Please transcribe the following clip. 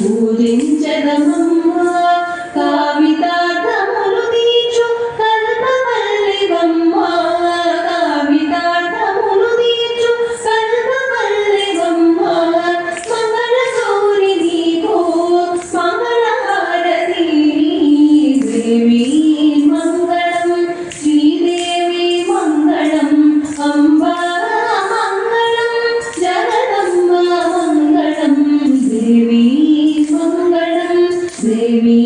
పూజించదమమ్మ కావితార్థములు తీర్చు కల్పవల్లివమ్మ కావితార్థములు తీర్చు కల్పవల్లివమ్మ మంగళ గౌరి నీకు మంగళహారతి దేవి మంగళం శ్రీదేవి మంగళం అంబా మంగళం జగదమ్మ మంగళం దేవి మంగళం దేవి